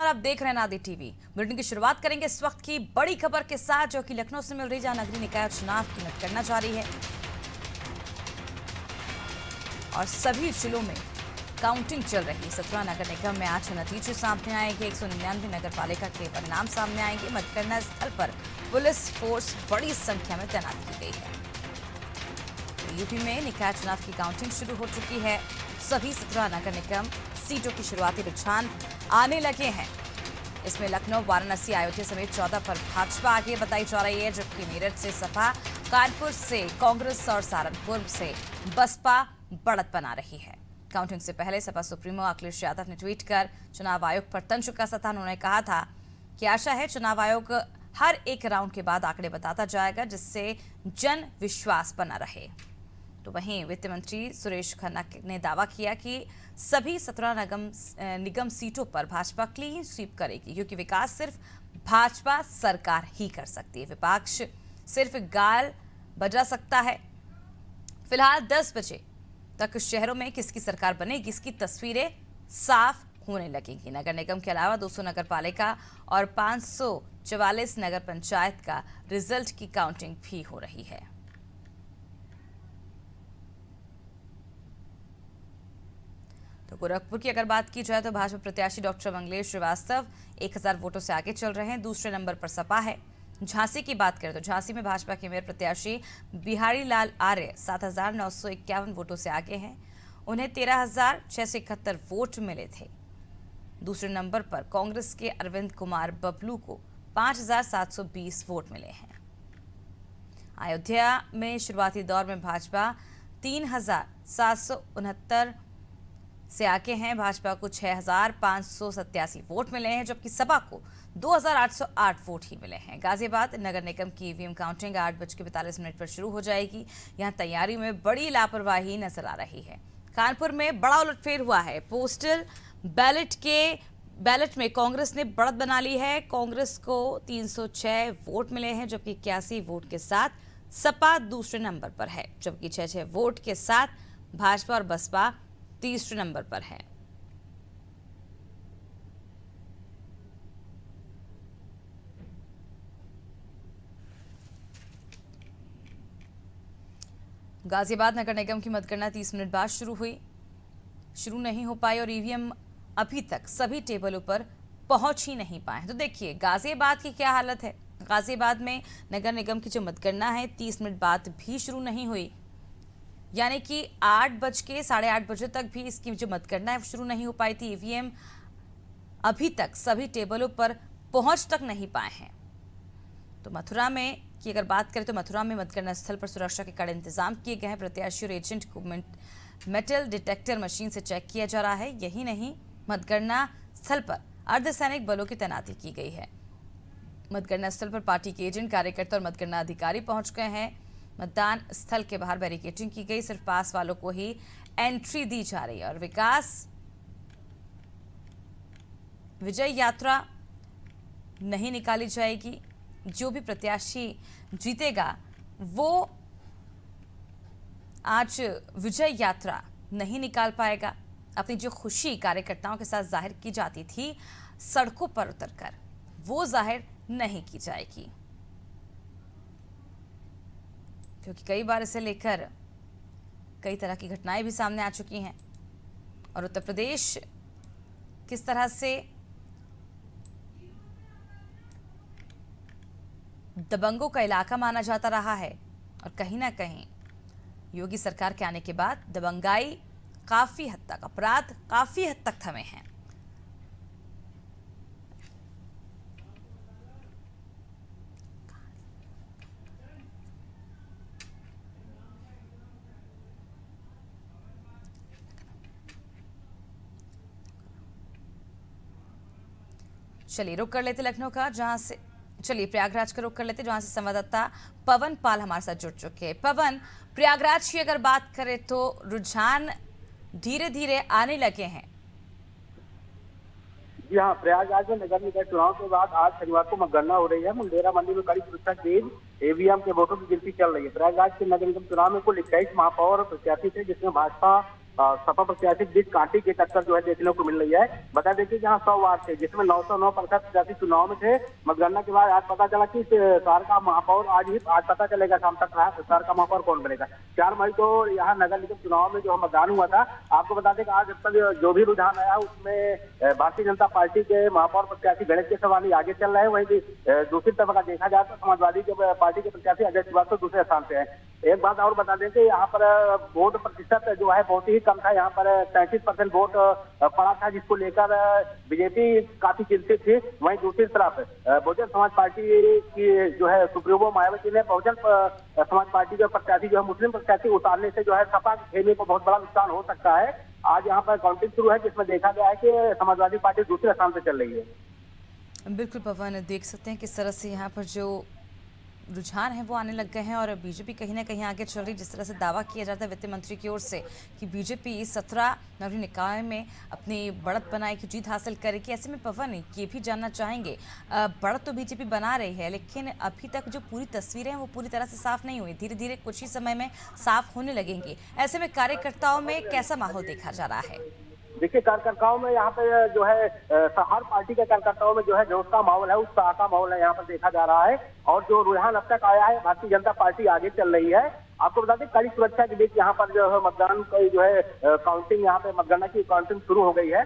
और आप देख रहे हैं नादी टीवी। बुलेटिन की शुरुआत करेंगे इस वक्त की बड़ी खबर के साथ, जो कि लखनऊ से मिल रही, जहां नगरीय निकाय चुनाव की मतगणना जारी है और सभी जिलों में काउंटिंग चल रही है। 17 नगर निगम में आज नतीजे सामने आएंगे। 199 नगर पालिका के परिणाम सामने आएंगे। मतगणना स्थल पर पुलिस फोर्स बड़ी संख्या में तैनात की गई है। यूपी में निकाय चुनाव की काउंटिंग शुरू हो चुकी है। सभी 17 नगर निगम सीटों की शुरुआती रुझान आने लगे हैं। इसमें लखनऊ, वाराणसी, अयोध्या समेत 14 पर भाजपा आगे बताई जा रही है, जबकि मेरठ से सपा, कानपुर से कांग्रेस और सहारनपुर से बसपा बढ़त बना रही है। काउंटिंग से पहले सपा सुप्रीमो अखिलेश यादव ने ट्वीट कर चुनाव आयोग पर तंज कसा था। उन्होंने कहा था कि आशा है चुनाव आयोग हर एक राउंड के बाद आंकड़े बताता जाएगा, जिससे जन विश्वास बना रहे। तो वहीं वित्त मंत्री सुरेश खन्ना ने दावा किया कि सभी 17 निगम सीटों पर भाजपा क्लीन स्वीप करेगी, क्योंकि विकास सिर्फ भाजपा सरकार ही कर सकती है। विपक्ष सिर्फ गाल बजा सकता है। फिलहाल 10 बजे तक शहरों में किसकी सरकार बनेगी, इसकी तस्वीरें साफ होने लगेंगी। नगर निगम के अलावा 200 नगर पालिका और 544 नगर पंचायत का रिजल्ट की काउंटिंग भी हो रही है। तो गोरखपुर की अगर बात की जाए तो भाजपा प्रत्याशी डॉक्टर मंगलेश श्रीवास्तव 1000 वोटों से आगे चल रहे हैं। दूसरे नंबर पर सपा है। झांसी की बात करें तो झांसी में भाजपा के मेयर प्रत्याशी बिहारी लाल आर्य 7951 वोटों से आगे हैं। उन्हें 13671 वोट मिले थे। दूसरे नंबर पर कांग्रेस के अरविंद कुमार बबलू को 5720 वोट मिले हैं। अयोध्या में शुरुआती दौर में भाजपा 3769 से आगे हैं। भाजपा को 6587 वोट मिले हैं, जबकि सपा को 2808 वोट ही मिले हैं। गाजियाबाद नगर निगम की ईवीएम काउंटिंग 8:42 पर शुरू हो जाएगी। यहां तैयारी में बड़ी लापरवाही नजर आ रही है। कानपुर में बड़ा उलटफेर हुआ है। पोस्टल बैलेट में कांग्रेस ने बढ़त बना ली है। कांग्रेस को 306 वोट मिले हैं, जबकि 81 वोट के साथ सपा दूसरे नंबर पर है, जबकि 6 वोट के साथ भाजपा और बसपा तीसरे नंबर पर है। गाजियाबाद नगर निगम की मतगणना 30 मिनट बाद शुरू नहीं हो पाई और ईवीएम अभी तक सभी टेबलों पर पहुंच ही नहीं पाए। तो देखिए गाजियाबाद की क्या हालत है। गाजियाबाद में नगर निगम की जो मतगणना है 30 मिनट बाद भी शुरू नहीं हुई, यानी कि 8:08 बजे तक भी इसकी जो मतगणना है शुरू नहीं हो पाई थी। ईवीएम अभी तक सभी टेबलों पर पहुंच तक नहीं पाए हैं। तो मथुरा में की अगर बात करें तो मथुरा में मतगणना स्थल पर सुरक्षा के कड़े इंतजाम किए गए हैं। प्रत्याशी और एजेंट को मेटल डिटेक्टर मशीन से चेक किया जा रहा है। यही नहीं, मतगणना स्थल पर अर्धसैनिक बलों की तैनाती की गई है। मतगणना स्थल पर पार्टी के एजेंट, कार्यकर्ता और मतगणना अधिकारी पहुंच गए हैं। मतदान स्थल के बाहर बैरिकेडिंग की गई। सिर्फ पास वालों को ही एंट्री दी जा रही है और विकास विजय यात्रा नहीं निकाली जाएगी। जो भी प्रत्याशी जीतेगा वो आज विजय यात्रा नहीं निकाल पाएगा। अपनी जो खुशी कार्यकर्ताओं के साथ जाहिर की जाती थी सड़कों पर उतरकर, वो जाहिर नहीं की जाएगी, क्योंकि कई बार इसे लेकर कई तरह की घटनाएं भी सामने आ चुकी हैं। और उत्तर प्रदेश किस तरह से दबंगों का इलाका माना जाता रहा है, और कहीं ना कहीं योगी सरकार के आने के बाद दबंगाई काफी हद तक, अपराध काफी हद तक थमे हैं। चलिए रुक कर लेते लखनऊ का, जहां से चलिए प्रयागराज का रुक कर लेते, जहां से संवाददाता पवन पाल हमारे साथ जुड़ चुके हैं। पवन, प्रयागराज की अगर बात करें तो रुझान धीरे धीरे आने लगे हैं। जी हाँ, प्रयागराज में नगर निकाय चुनाव के बाद आज शनिवार को मतगणना हो रही है। मुंडेरा मंडी में कड़ी सुरक्षा के बीच ईवीएम के वोटों की गिनती चल रही है। प्रयागराज के नगर निगम चुनाव में कुल 21 महापौर प्रत्याशी थे, जिसमें भाजपा सपा प्रत्याशी के बीच कांटे की टक्कर जो है देखने को मिल रही है। बता दें कि यहाँ 100 वार्ड थे जिसमें 909% प्रत्याशी चुनाव में थे। मतगणना के बाद आज पता चला कि शहर का महापौर आज पता चलेगा शाम तक रहा शहर का महापौर कौन बनेगा। 4 मई को यहाँ नगर निगम चुनाव में जो मतदान हुआ था, आपको बता दें कि आज तक जो भी रुझान आया उसमें भारतीय जनता पार्टी के महापौर प्रत्याशी गणेश केसरवानी आगे चल रहे हैं। वहीं दूसरी तरफ अगर देखा जाए तो समाजवादी पार्टी के प्रत्याशी अजय श्रीवास्तव दूसरे स्थान पे है। एक बात और बता दें कि यहाँ पर वोट प्रतिशत जो है बहुत ही कम था। यहाँ पर 33% वोट पड़ा था, जिसको लेकर बीजेपी काफी चिंतित थी। वहीं दूसरी तरफ बहुजन समाज पार्टी की जो है सुप्रीमो मायावती ने बहुजन समाज पार्टी के प्रत्याशी जो है मुस्लिम प्रत्याशी उतारने से जो है सपा खेमे को बहुत बड़ा नुकसान हो सकता है। आज यहाँ पर काउंटिंग शुरू है जिसमें देखा गया है कि समाजवादी पार्टी दूसरे स्थान पर चल रही है। बिल्कुल पवन, देख सकते हैं किस तरह से यहाँ पर जो रुझान है वो आने लग गए हैं और बीजेपी कहीं ना कहीं आगे चल रही। जिस तरह से दावा किया जाता है वित्त मंत्री की ओर से कि बीजेपी 17 नगरीय निकाय में अपनी बढ़त बनाए की जीत हासिल करेगी। ऐसे में पवन ये भी जानना चाहेंगे, बढ़त तो बीजेपी बना रही है लेकिन अभी तक जो पूरी तस्वीरें हैं वो पूरी तरह से साफ नहीं हुई, धीरे धीरे कुछ ही समय में साफ होने लगेंगी। ऐसे में कार्यकर्ताओं में कैसा माहौल देखा जा रहा है? देखिए, कार्यकर्ताओं में यहाँ पे जो है हर पार्टी के कार्यकर्ताओं में जो है जोश का माहौल है, उत्साह का माहौल है यहाँ पर देखा जा रहा है। और जो रुझान अब तक आया है, भारतीय जनता पार्टी आगे चल रही है। आपको बता दें कड़ी सुरक्षा के बीच यहाँ पर जो है मतदान की जो है काउंटिंग, यहाँ पे मतगणना की काउंटिंग शुरू हो गई है।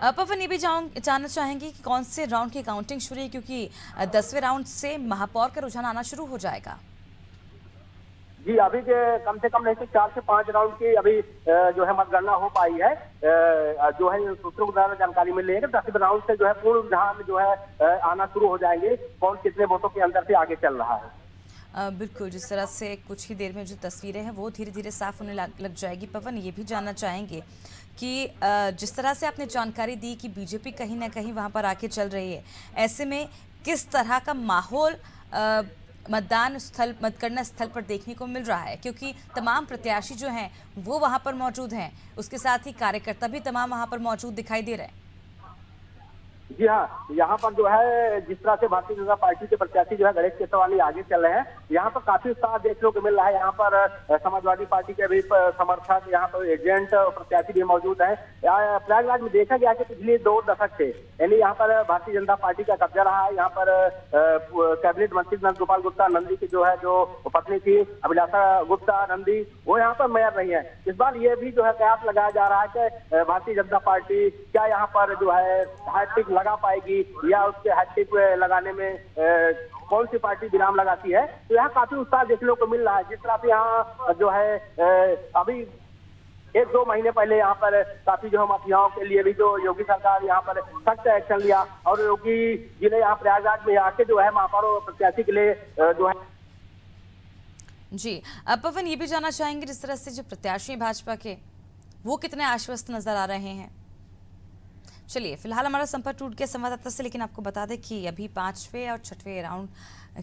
पवन, ये भी जानना चाहेंगे कि कौन से राउंड की काउंटिंग शुरू है, क्योंकि 10वें राउंड से महापौर का रुझान आना शुरू हो जाएगा। जी, अभी के कम से कम नहीं तो 4 से 5 राउंड की अभी जो है मतगणना हो पाई है। जो है सूत्रों द्वारा जानकारी मिल रही है कि 10वें राउंड से जो है पूर्ण रुझान जो है आना शुरू हो जाएंगे, कौन कितने वोटों के अंदर से आगे चल रहा है। बिल्कुल, जिस तरह से कुछ ही देर में जो तस्वीरें हैं वो धीरे धीरे साफ होने लग जाएगी। पवन, ये भी जानना चाहेंगे कि जिस तरह से आपने जानकारी दी कि बीजेपी कहीं ना कहीं वहाँ पर आके चल रही है, ऐसे में किस तरह का माहौल मतगणना स्थल पर देखने को मिल रहा है? क्योंकि तमाम प्रत्याशी जो हैं वो वहाँ पर मौजूद हैं, उसके साथ ही कार्यकर्ता भी तमाम वहाँ पर मौजूद दिखाई दे रहे हैं। जी हाँ, यहाँ पर जो है जिस तरह से भारतीय जनता पार्टी के प्रत्याशी जो है गणेश केसरवानी आगे चल रहे हैं, यहाँ पर काफी उत्साह देखने को मिल रहा है। यहाँ पर समाजवादी पार्टी के भी समर्थक, यहाँ पर एजेंट प्रत्याशी भी मौजूद है। प्रयागराज में देखा गया कि पिछले 2 दशक से यानी यहाँ पर भारतीय जनता पार्टी का कब्जा रहा है। यहाँ पर कैबिनेट मंत्री नंद गोपाल गुप्ता नंदी की जो पत्नी थी अभिलाषा गुप्ता नंदी, वो यहाँ पर मेयर रही है। इस बार ये भी जो है कयास लगाया जा रहा है कि भारतीय जनता पार्टी क्या यहाँ पर जो है हैट्रिक लगा पाएगी या उसके हैट्रिक लगाने में कौन सी पार्टी विराम लगाती है। तो यहाँ काफी उत्साह देखने को मिल रहा है। जिस तरह से यहाँ जो है अभी 1-2 महीने पहले यहाँ पर काफी जो है माफियाओं के लिए भी जो योगी सरकार यहाँ पर सख्त एक्शन लिया और योगी जी ने यहाँ प्रयागराज में आके जो है महापौर प्रत्याशी के लिए जो है। जी, अब पवन, ये भी जानना चाहेंगे जिस तरह से जो प्रत्याशी भाजपा के वो कितने आश्वस्त नजर आ रहे हैं? चलिए, फिलहाल हमारा संपर्क टूट गया संवाददाता से, लेकिन आपको बता दें कि अभी 5वें और 6वें राउंड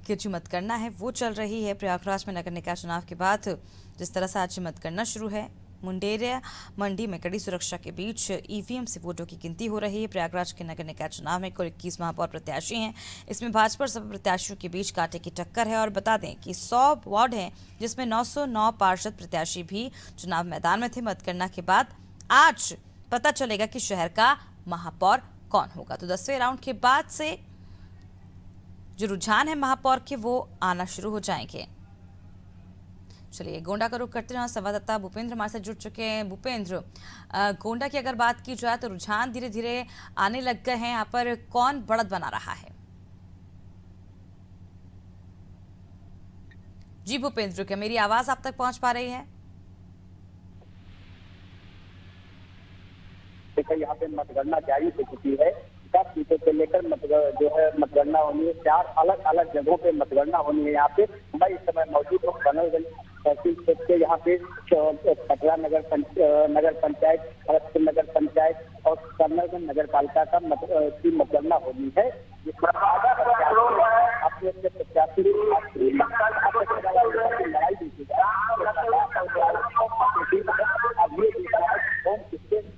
की जो मतगणना है वो चल रही है प्रयागराज में। नगर निकाय चुनाव के बाद जिस तरह से आज मतगणना शुरू है, मुंडेरिया मंडी में कड़ी सुरक्षा के बीच ईवीएम से वोटों की गिनती हो रही है। प्रयागराज के नगर निकाय चुनाव में कुल 21 महापौर प्रत्याशी हैं। इसमें भाजपा और सपा प्रत्याशियों के बीच कांटे की टक्कर है। और बता दें कि 100 वार्ड हैं जिसमें 909 पार्षद प्रत्याशी भी चुनाव मैदान में थे। मतगणना के बाद आज पता चलेगा कि शहर का महापौर कौन होगा। तो 10वें राउंड के बाद से जो रुझान है महापौर के वो आना शुरू हो जाएंगे। चलिए, गोंडा का रुख करते हैं। संवाददाता भूपेंद्र हमारे साथ जुड़ चुके हैं। भूपेंद्र, गोंडा की अगर बात की जाए तो रुझान धीरे धीरे आने लग गए हैं। यहाँ पर कौन बढ़त बना रहा है? जी भूपेंद्र, क्या मेरी आवाज आप तक पहुंच पा रही है? देखिए, यहाँ पे मतगणना जारी हो चुकी है। 10 सीटों से लेकर जो है मतगणना होनी है। 4 अलग अलग जगहों पे मतगणना होनी है। यहाँ पे मैं इस समय मौजूद हूँ बनलगंज तहसील क्षेत्र के। यहाँ पे पटरा नगर पंचायत, भरतपुर नगर पंचायत और कन्नरगंज नगर पालिका का मतगणना होनी है, जिसमें अपने अपने प्रत्याशी लड़ाई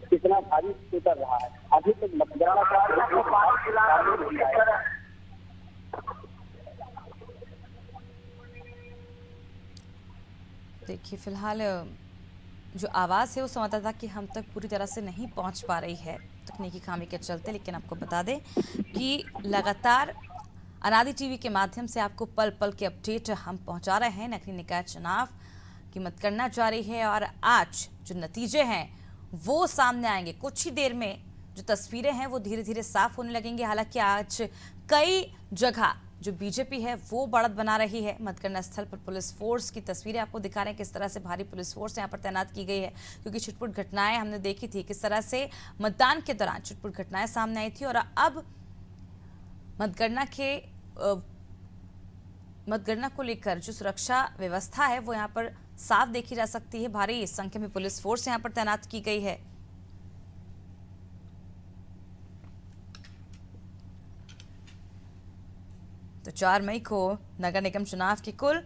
कितना भारी उतर रहा है। अभी तक मतगणना देखिए, फिलहाल जो आवाज़ है वो संवाददाता की हम तक पूरी तरह से नहीं पहुंच पा रही है तकनीकी खामी के चलते। लेकिन आपको बता दें कि लगातार अनादि टीवी के माध्यम से आपको पल पल के अपडेट हम पहुंचा रहे हैं। नगरीय निकाय चुनाव की मतगणना जारी है और आज जो नतीजे हैं वो सामने आएंगे। कुछ ही देर में जो तस्वीरें हैं वो धीरे धीरे साफ होने लगेंगी। हालांकि आज कई जगह जो बीजेपी है वो बढ़त बना रही है। मतगणना स्थल पर पुलिस फोर्स की तस्वीरें आपको दिखा रहे हैं, किस तरह से भारी पुलिस फोर्स यहाँ पर तैनात की गई है, क्योंकि छुटपुट घटनाएं हमने देखी थी, किस तरह से मतदान के दौरान छुटपुट घटनाएं सामने आई थी। और अब मतगणना को लेकर जो सुरक्षा व्यवस्था है वो यहाँ पर साफ देखी जा सकती है। भारी संख्या में पुलिस फोर्स यहाँ पर तैनात की गई है। तो 4 मई को नगर निगम चुनाव की कुल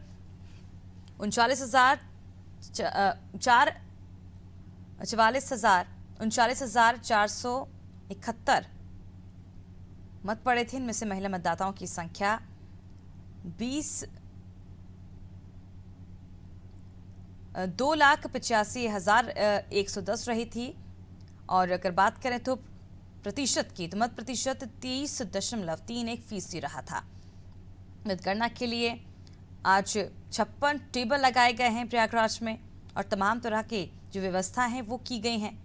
39,471 मत पड़े थे। इनमें से महिला मतदाताओं की संख्या 2,85,110 रही थी। और अगर बात करें तो प्रतिशत की, तो मत प्रतिशत 30.31% रहा था। मतगणना के लिए आज 56 टेबल लगाए गए हैं प्रयागराज में और तमाम तरह की जो व्यवस्था है वो की गई हैं।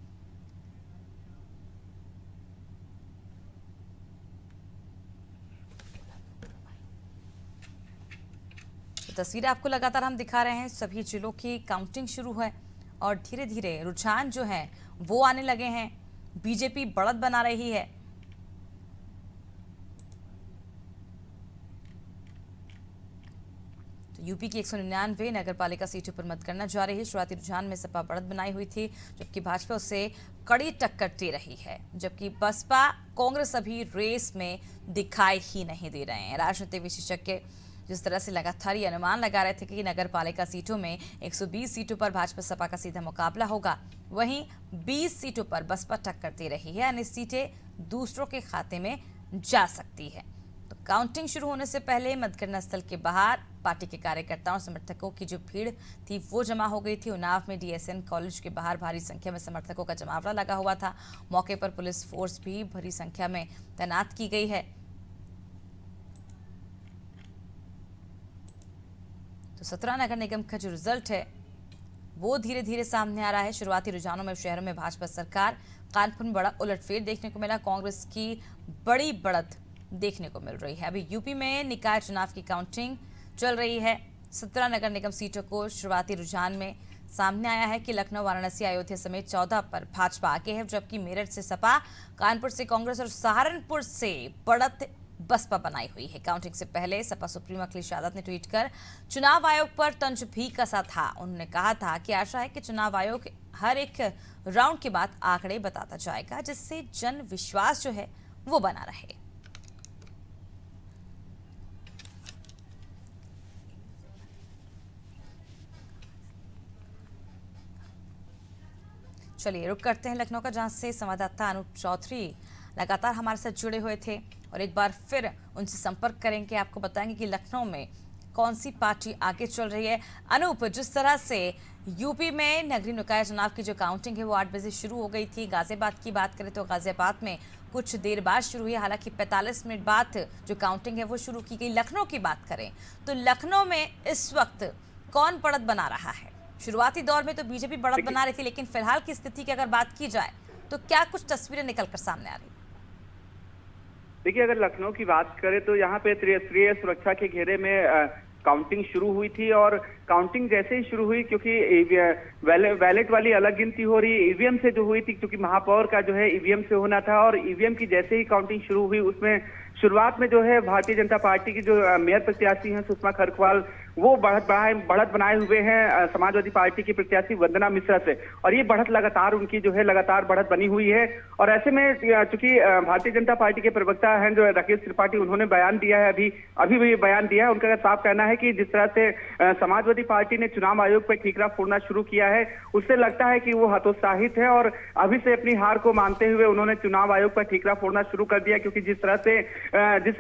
तो तस्वीरें आपको लगातार हम दिखा रहे हैं। सभी जिलों की काउंटिंग शुरू है और धीरे धीरे रुझान जो है वो आने लगे हैं। बीजेपी बढ़त बना रही है। यूपी की 199 नगरपालिका सीटों पर मतगणना जारी है। शुरुआती रुझान में सपा बढ़त बनाई हुई थी, जबकि भाजपा उसे कड़ी टक्कर दे रही है, जबकि बसपा कांग्रेस अभी रेस में दिखाई ही नहीं दे रहे हैं। राजनीतिक विशेषज्ञ जिस तरह से लगातार ये अनुमान लगा रहे थे कि नगरपालिका सीटों में 120 सीटों पर भाजपा सपा का सीधा मुकाबला होगा, वहीं 20 सीटों पर बसपा टक्कर दे रही है। अन्य सीटें दूसरों के खाते में जा सकती है। तो काउंटिंग शुरू होने से पहले मतगणना स्थल के बाहर पार्टी के कार्यकर्ताओं समर्थकों की जो भीड़ थी वो जमा हो गई थी। उन्नाव में डीएसएन कॉलेज के बाहर भारी संख्या में समर्थकों का जमावड़ा लगा हुआ था। मौके पर पुलिस फोर्स भी भारी संख्या में तैनात की गई है। तो 17 नगर निगम का जो रिजल्ट है वो धीरे धीरे सामने आ रहा है। शुरुआती रुझानों में शहरों में भाजपा सरकार, कानपुर में बड़ा उलटफेर देखने को मिला। कांग्रेस की बड़ी बढ़त देखने को मिल रही है। अभी यूपी में निकाय चुनाव की काउंटिंग चल रही है। 17 नगर निगम सीटों को शुरुआती रुझान में सामने आया है कि लखनऊ, वाराणसी, अयोध्या समेत 14 पर भाजपा आगे है, जबकि मेरठ से सपा, कानपुर से कांग्रेस और सहारनपुर से बढ़त बसपा बनाई हुई है। काउंटिंग से पहले सपा सुप्रीमो अखिलेश यादव ने ट्वीट कर चुनाव आयोग पर तंज भी कसा था। उन्होंने कहा था कि आशा है कि चुनाव आयोग हर एक राउंड के बाद आंकड़े बताता जाएगा, जिससे जन विश्वास जो है वो बना रहे। चलिए रुक करते हैं लखनऊ का, जहां से संवाददाता अनूप चौधरी लगातार हमारे साथ जुड़े हुए थे और एक बार फिर उनसे संपर्क करेंगे। आपको बताएंगे कि लखनऊ में कौन सी पार्टी आगे चल रही है। अनूप, जिस तरह से यूपी में नगरीय निकाय चुनाव की जो काउंटिंग है वो 8 बजे शुरू हो गई थी। गाजियाबाद की बात करें तो गाजियाबाद में कुछ देर बाद शुरू हुई, हालांकि 45 मिनट बाद जो काउंटिंग है वो शुरू की गई। लखनऊ की बात करें तो लखनऊ में इस वक्त कौन बढ़त बना रहा है? शुरुआती दौर में तो बीजेपी बढ़त बना रही थी, लेकिन फिलहाल की स्थिति की अगर बात की जाए तो क्या कुछ तस्वीरें निकलकर सामने आ रही है? देखिए, अगर लखनऊ की बात करें तो यहाँ पे त्रिस्तरीय सुरक्षा के घेरे में काउंटिंग शुरू हुई थी और काउंटिंग जैसे ही शुरू हुई, क्योंकि बैलेट वाली अलग गिनती हो रही, ईवीएम से जो हुई थी, क्योंकि महापौर का जो है ईवीएम से होना था, और ईवीएम की जैसे ही काउंटिंग शुरू हुई उसमें शुरुआत में जो है भारतीय जनता पार्टी की जो मेयर प्रत्याशी हैं सुषमा खरखवाल, वो बढ़त बनाए हुए हैं समाजवादी पार्टी की प्रत्याशी वंदना मिश्रा से, और ये बढ़त लगातार उनकी जो है लगातार बढ़त बनी हुई है। और ऐसे में चूंकि भारतीय जनता पार्टी के प्रवक्ता हैं जो राकेश त्रिपाठी, उन्होंने बयान दिया है, अभी भी बयान दिया है। उनका साफ कहना है कि जिस तरह से समाजवादी पार्टी ने चुनाव आयोग पर ठीकरा फोड़ना शुरू किया है, उससे लगता है कि वो हतोत्साहित है और अभी से अपनी हार को मानते हुए उन्होंने चुनाव आयोग पर ठीकरा फोड़ना शुरू कर दिया। क्योंकि जिस तरह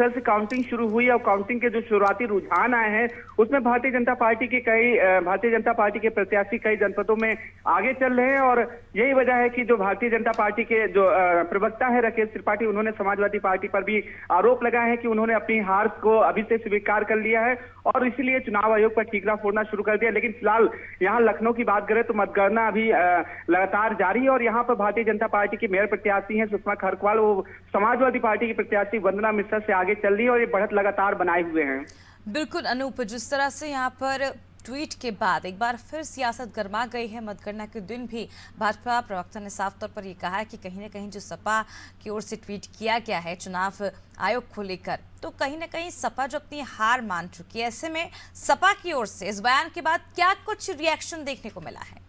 से काउंटिंग शुरू हुई और काउंटिंग के जो शुरुआती रुझान आए हैं उसमें भारतीय जनता पार्टी के प्रत्याशी कई जनपदों में आगे चल रहे हैं और यही वजह है कि जो भारतीय जनता पार्टी के जो प्रवक्ता है राकेश त्रिपाठी, उन्होंने समाजवादी पार्टी पर भी आरोप लगाए हैं कि उन्होंने अपनी हार को अभी से स्वीकार कर लिया है और इसलिए चुनाव आयोग पर ठीकरा फोड़ना शुरू कर दिया। लेकिन फिलहाल यहाँ लखनऊ की बात करें तो मतगणना अभी लगातार जारी है और यहाँ पर भारतीय जनता पार्टी की मेयर प्रत्याशी हैं सुषमा खरकवाल, वो समाजवादी पार्टी की प्रत्याशी वंदना मिश्रा से आगे चल रही है और ये बढ़त लगातार बनाए हुए हैं। बिल्कुल अनूप, जिस तरह से यहाँ पर ट्वीट के बाद एक बार फिर सियासत गर्मा गई है। मतगणना के दिन भी भाजपा प्रवक्ता ने साफ तौर पर यह कहा है कि कहीं ना कहीं जो सपा की ओर से ट्वीट किया गया है चुनाव आयोग को लेकर, तो कहीं ना कहीं सपा जो अपनी हार मान चुकी है, ऐसे में सपा की ओर से इस बयान के बाद क्या कुछ रिएक्शन देखने को मिला है?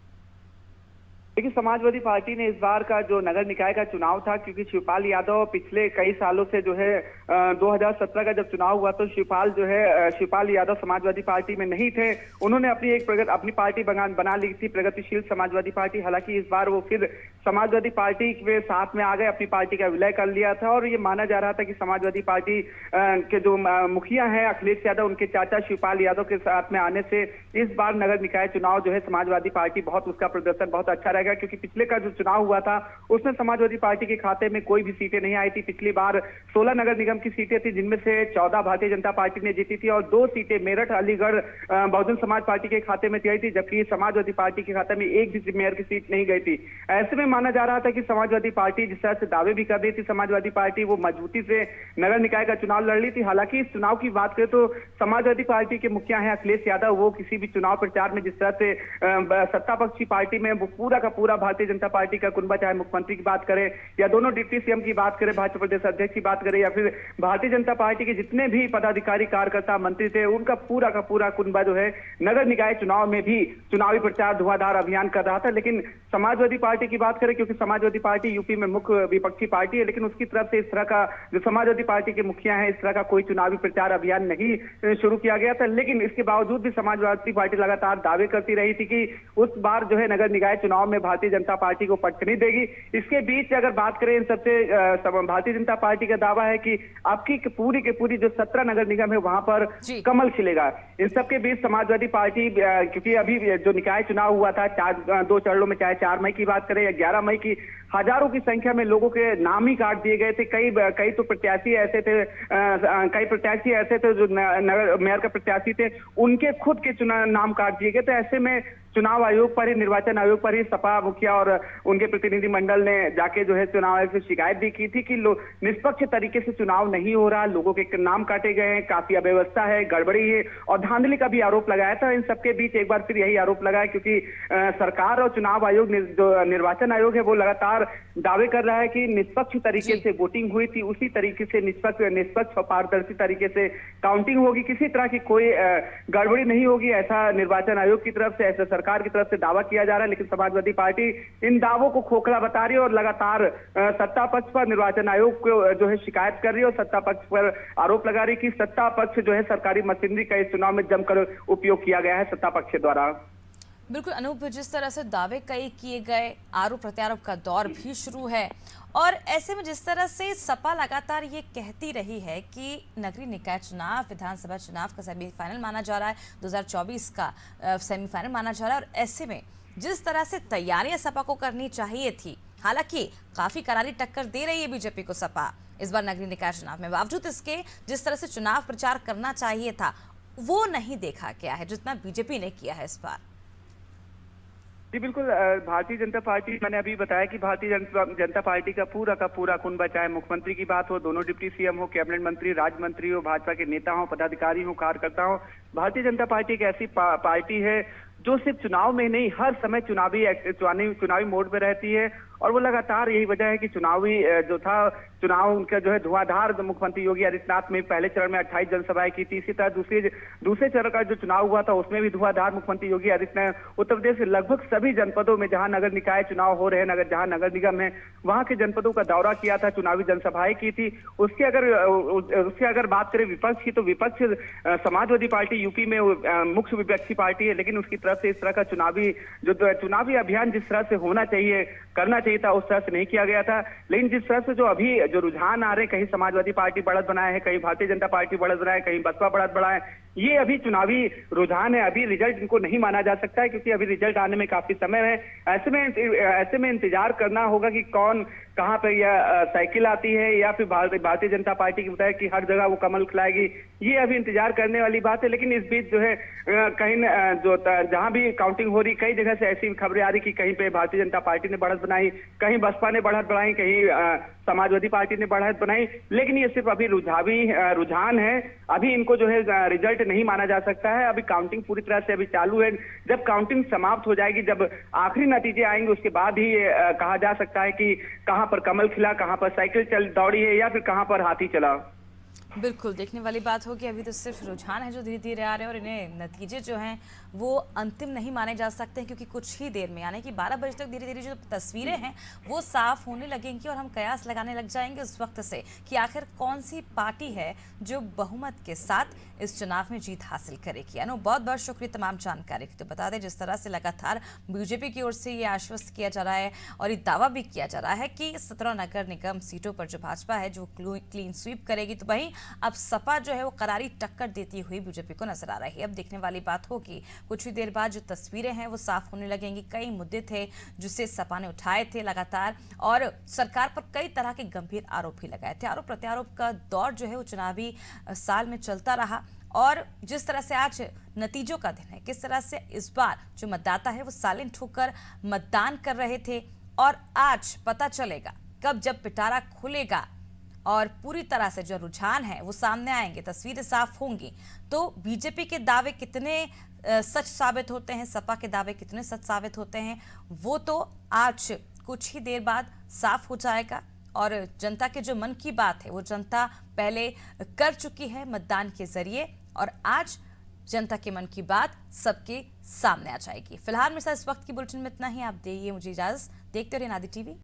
देखिए, समाजवादी पार्टी ने इस बार का जो नगर निकाय का चुनाव था, क्योंकि शिवपाल यादव पिछले कई सालों से जो है 2017 का जब चुनाव हुआ तो शिवपाल यादव समाजवादी पार्टी में नहीं थे। उन्होंने अपनी पार्टी बना ली थी, प्रगतिशील समाजवादी पार्टी। हालांकि इस बार वो फिर समाजवादी पार्टी के साथ में आ गए, अपनी पार्टी का विलय कर लिया था और ये माना जा रहा था कि समाजवादी पार्टी के जो मुखिया हैं अखिलेश यादव, उनके चाचा शिवपाल यादव के साथ में आने से इस बार नगर निकाय चुनाव जो है समाजवादी पार्टी उसका प्रदर्शन बहुत अच्छा रहेगा, क्योंकि पिछले का जो चुनाव हुआ था उसमें समाजवादी पार्टी के खाते में कोई भी सीटें नहीं आई थी। पिछली बार 16 नगर निगम की सीटें थी, जिनमें से 14 भारतीय जनता पार्टी ने जीती थी और 2 सीटें मेरठ अलीगढ़ बहुजन समाज पार्टी के खाते में आई थी, जबकि समाजवादी पार्टी के खाते में एक भी मेयर की सीट नहीं गई थी। ऐसे में माना जा रहा था कि समाजवादी पार्टी जिस तरह से दावे भी कर रही थी, समाजवादी पार्टी वो मजबूती से नगर निकाय का चुनाव लड़ रही थी। हालांकि इस चुनाव की बात करें तो समाजवादी पार्टी के मुखिया हैं अखिलेश यादव, वो किसी भी चुनाव प्रचार में जिस तरह से सत्ता पक्ष की पार्टी में पूरा का पूरा भारतीय जनता पार्टी का कुनबा, चाहे मुख्यमंत्री की बात करें या दोनों डिप्टी सीएम की बात करें, भाजपा प्रदेश अध्यक्ष की बात करें या फिर भारतीय जनता पार्टी के जितने भी पदाधिकारी कार्यकर्ता मंत्री थे, उनका पूरा का पूरा कुनबा जो है नगर निकाय चुनाव में भी चुनावी प्रचार धुआंधार अभियान कर रहा था। लेकिन समाजवादी पार्टी की बात करें, क्योंकि समाजवादी पार्टी यूपी में मुख्य विपक्षी पार्टी है, लेकिन उसकी तरफ से इस तरह का जो समाजवादी पार्टी के मुखिया हैं, इस तरह का कोई चुनावी प्रचार अभियान नहीं शुरू किया गया था। लेकिन इसके बावजूद भी समाजवादी पार्टी लगातार दावे करती रही थी कि उस बार जो है नगर निकाय चुनाव में भारतीय जनता पार्टी को पट नहीं देगी। इसके बीच अगर बात करें इन सबसे, भारतीय जनता पार्टी का दावा है कि आपकी पूरी के पूरी जो 17 नगर निगम है वहां पर कमल खिलेगा। इन सबके बीच समाजवादी पार्टी, क्योंकि अभी जो निकाय चुनाव हुआ था 2 चरणों में, चाहे 4 मई की बात करें या 11 मई की, हजारों की संख्या में लोगों के नाम ही काट दिए गए थे। कई तो प्रत्याशी ऐसे थे, जो मेयर का प्रत्याशी थे, उनके खुद के नाम काट दिए गए। तो ऐसे में चुनाव आयोग पर ही, निर्वाचन आयोग पर ही सपा मुखिया और उनके प्रतिनिधि मंडल ने जाके जो है चुनाव आयोग से शिकायत भी की थी कि निष्पक्ष तरीके से चुनाव नहीं हो रहा, लोगों के नाम काटे गए हैं, काफी अव्यवस्था है, गड़बड़ी है और धांधली का भी आरोप लगाया था। इन सबके बीच एक बार फिर यही आरोप लगाया, क्योंकि सरकार और चुनाव आयोग, जो निर्वाचन आयोग है, वो लगातार दावे कर रहा है कि निष्पक्ष तरीके से वोटिंग हुई थी, उसी तरीके से निष्पक्ष और पारदर्शी तरीके से काउंटिंग होगी, किसी तरह की कोई गड़बड़ी नहीं होगी, ऐसा निर्वाचन आयोग की तरफ से, ऐसा सरकार की तरफ से दावा किया जा रहा है। लेकिन समाजवादी पार्टी इन दावों को खोखला बता रही है और लगातार सत्ता पक्ष पर निर्वाचन आयोग को जो है शिकायत कर रही है और सत्ता पक्ष पर आरोप लगा रही है कि सत्ता पक्ष जो है सरकारी मशीनरी का इस चुनाव में जमकर उपयोग किया गया है सत्ता पक्ष द्वारा। बिल्कुल अनूप, जिस तरह से दावे कई किए गए, आरोप प्रत्यारोप का दौर भी शुरू है और ऐसे में जिस तरह से सपा लगातार ये कहती रही है कि नगरीय निकाय चुनाव, विधानसभा चुनाव का सेमीफाइनल माना जा रहा है, 2024 का सेमीफाइनल माना जा रहा है और ऐसे में जिस तरह से तैयारियां सपा को करनी चाहिए थी, हालांकि काफी करारी टक्कर दे रही है बीजेपी को सपा इस बार नगरीय निकाय चुनाव में, बावजूद इसके जिस तरह से चुनाव प्रचार करना चाहिए था वो नहीं देखा गया है जितना बीजेपी ने किया है इस बार। जी बिल्कुल, भारतीय जनता पार्टी, मैंने अभी बताया कि भारतीय जनता पार्टी का पूरा कुनबा, चाहे मुख्यमंत्री की बात हो, दोनों डिप्टी सीएम हो, कैबिनेट मंत्री, राज्य मंत्री हो, भाजपा के नेता हो, पदाधिकारी हो, कार्यकर्ता हो, भारतीय जनता पार्टी एक ऐसी पार्टी है जो सिर्फ चुनाव में नहीं हर समय चुनावी मोड में रहती है और वो लगातार, यही वजह है कि चुनाव उनका जो है धुआंधार, मुख्यमंत्री योगी आदित्यनाथ में पहले चरण में 28 जनसभाएं की थी। इसी तरह दूसरे चरण का जो चुनाव हुआ था उसमें भी धुआंधार मुख्यमंत्री योगी आदित्यनाथ उत्तर प्रदेश के लगभग सभी जनपदों में जहां नगर निकाय चुनाव हो रहे हैं, जहां नगर निगम है, वहां के जनपदों का दौरा किया था, चुनावी जनसभाएं की थी। उसके अगर बात करें विपक्ष की, तो विपक्ष समाजवादी पार्टी यूपी में मुख्य विपक्षी पार्टी है, लेकिन उसकी तरफ से इस तरह का चुनावी अभियान जिस तरह से होना चाहिए, करना चाहिए था, उस तरह से नहीं किया गया था। लेकिन जिस तरह से जो रुझान आ रहे हैं, कहीं समाजवादी पार्टी बढ़त बनाए है, कहीं भारतीय जनता पार्टी बढ़त बनाए, कहीं बसपा बढ़त बढ़ाए, ये अभी चुनावी रुझान है, अभी रिजल्ट इनको नहीं माना जा सकता है क्योंकि अभी रिजल्ट आने में काफी समय है। ऐसे में इंतजार करना होगा कि कौन कहां पर यह साइकिल आती है या फिर भारतीय जनता पार्टी की बताया कि हर जगह वो कमल खिलाएगी, ये अभी इंतजार करने वाली बात है। लेकिन इस बीच जो है कहीं जहां भी काउंटिंग हो रही, कई जगह से ऐसी खबरें आ रही कि कहीं पे भारतीय जनता पार्टी ने बढ़त बनाई, कहीं बसपा ने बढ़त बनाई, कहीं समाजवादी पार्टी ने बढ़त बनाई। लेकिन ये सिर्फ अभी रुझान है, अभी इनको जो है रिजल्ट नहीं माना जा सकता है। अभी काउंटिंग पूरी तरह से अभी चालू है। जब काउंटिंग समाप्त हो जाएगी, जब आखिरी नतीजे आएंगे, उसके बाद ही कहा जा सकता है कि कहां पर कमल खिला, कहां पर साइकिल चल दौड़ी है या फिर कहां पर हाथी चला। बिल्कुल देखने वाली बात होगी। अभी तो सिर्फ रुझान है जो धीरे धीरे आ रहे हैं और इन्हें नतीजे जो हैं वो अंतिम नहीं माने जा सकते हैं क्योंकि कुछ ही देर में यानी कि 12 बजे तक धीरे धीरे जो तस्वीरें हैं वो साफ होने लगेंगी और हम कयास लगाने लग जाएंगे उस वक्त से कि आखिर कौन सी पार्टी है जो बहुमत के साथ इस चुनाव में जीत हासिल करेगी। अनु बहुत बहुत शुक्रिया तमाम जानकारी की। तो बता दें जिस तरह से लगातार बीजेपी की ओर से ये आश्वस्त किया जा रहा है और ये दावा भी किया जा रहा है कि 17 नगर निगम सीटों पर जो भाजपा है जो क्लीन स्वीप करेगी, तो वहीं अब सपा जो है वो करारी टक्कर देती हुई बीजेपी को नजर आ रही है। अब देखने वाली बात होगी कुछ ही देर बाद जो तस्वीरें हैं वो साफ होने लगेंगी। कई मुद्दे थे जिसे सपा ने उठाए थे लगातार और सरकार पर कई तरह के गंभीर आरोप भी लगाए थे। आरोप प्रत्यारोप का दौर जो है वो चुनावी साल में चलता रहा और जिस तरह से आज नतीजों का दिन है, किस तरह से इस बार जो मतदाता है वो साइलेंट होकर मतदान कर रहे थे और आज पता चलेगा कब जब पिटारा खुलेगा और पूरी तरह से जो रुझान है वो सामने आएंगे, तस्वीरें साफ होंगी, तो बीजेपी के दावे कितने सच साबित होते हैं, सपा के दावे कितने सच साबित होते हैं, वो तो आज कुछ ही देर बाद साफ हो जाएगा। और जनता के जो मन की बात है वो जनता पहले कर चुकी है मतदान के जरिए और आज जनता के मन की बात सबके सामने आ जाएगी। फिलहाल मेरे साथ इस वक्त की बुलेटिन में इतना ही। आप दीजिए मुझे इजाजत। देखते रहिए नादी टीवी।